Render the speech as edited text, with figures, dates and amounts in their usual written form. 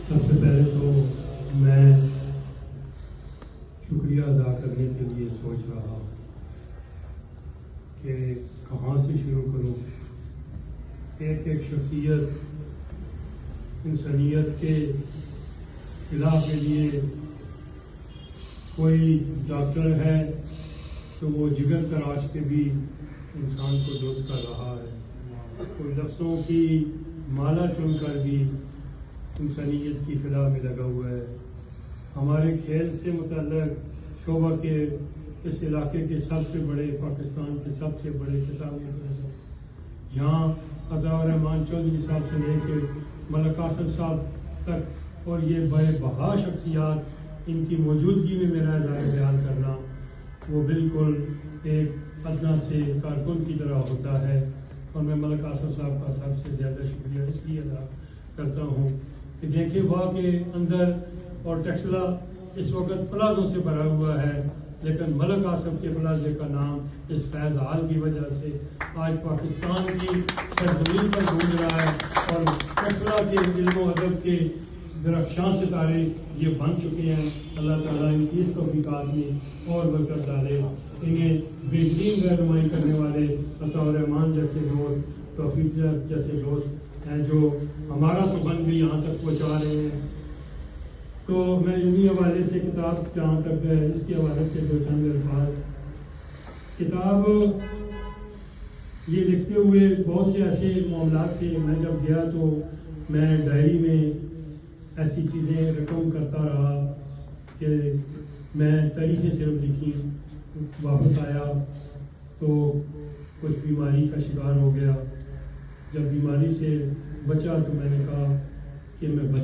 سب سے پہلے تو میں شکریہ ادا کرنے کے لیے سوچ رہا کہ کہاں سے شروع کروں. ایک شخصیت انسانیت کے فلاح کے لیے کوئی ڈاکٹر ہے تو وہ جگر تراش کے بھی انسان کو دوست کر رہا ہے. کوئی لفظوں کی مالا چن کر بھی انسانیت کی فلاح میں لگا ہوا ہے. ہمارے کھیل سے متعلق شعبہ کے اس علاقے کے سب سے بڑے پاکستان کے سب سے بڑے کتابی یہاں عطاء الرحمان چودھری صاحب سے لے کے ملک قاسم صاحب تک اور یہ بڑے بہا شخصیات ان کی موجودگی میں میرا اظہار بیان کرنا وہ بالکل ایک ادنا سے کارکن کی طرح ہوتا ہے. اور میں ملک قاسم صاحب کا سب سے زیادہ شکریہ اس لیے ادا کرتا ہوں کہ دیکھیں واہ کے اندر اور ٹیکسلا اس وقت پلازوں سے بھرا ہوا ہے لیکن ملک قاسم کے پلازے کا نام اس فیض حال کی وجہ سے آج پاکستان کی سرزمین پر گونج رہا ہے اور ٹیکسلا کے علم و ادب کے درخشاں ستارے یہ بن چکے ہیں. اللہ تعالیٰ ان کی اس توفیقات میں اور برکت ڈالے. انہیں بہترین رہنمائی کرنے والے عطاء الرحمان جیسے دوست توفیق جیسے دوست ہیں جو ہمارا سخن بھی یہاں تک پہنچا رہے ہیں. تو میں انہی حوالے سے کتاب جہاں تک ہے اس کے حوالے سے دو چند الفاظ. کتاب یہ لکھتے ہوئے بہت سے ایسے معاملات تھے. میں جب گیا تو میں ڈائری میں ایسی چیزیں رقم کرتا رہا کہ میں تاریخیں صرف لکھی. واپس آیا تو کچھ بیماری کا شکار ہو گیا. جب بیماری سے بچا تو میں نے کہا کہ میں